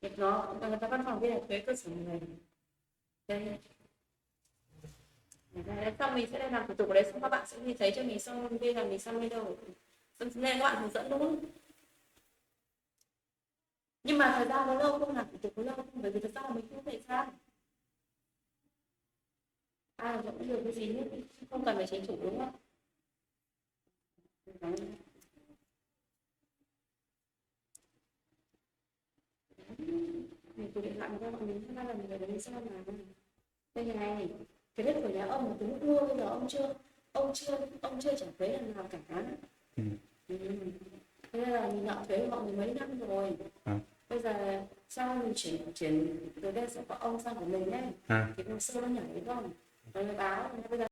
Người ta văn phòng viên là thuế cơ sở này. Đây. Đấy, xong mình sẽ làm thủ tục ở đấy, xong các bạn sẽ nhìn thấy cho mình, xong đây là mình xong đi đâu, xong nên các bạn hướng dẫn đúng không? Nhưng mà thời gian nó lâu không, làm thủ tục có lâu không, bởi vì thật ra là mình không thể sao ai vẫn được cái gì hết, không cần phải chính chủ đúng không? Đấy. Mình cứ điện thoại với các bạn mình, hai lần mình xem là đây này, cái đất của nhà ông là tính mua bây giờ ông chưa trả thuế lần nào cả. Ừ. Ừ. Thế nên là mình nợ thuế của mọi người mấy năm rồi. À. Bây giờ sau mình chuyển từ đây sẽ có ông sang của mình đấy, À. thì hồ sơ nó nhảy đúng không? Rồi báo bây giờ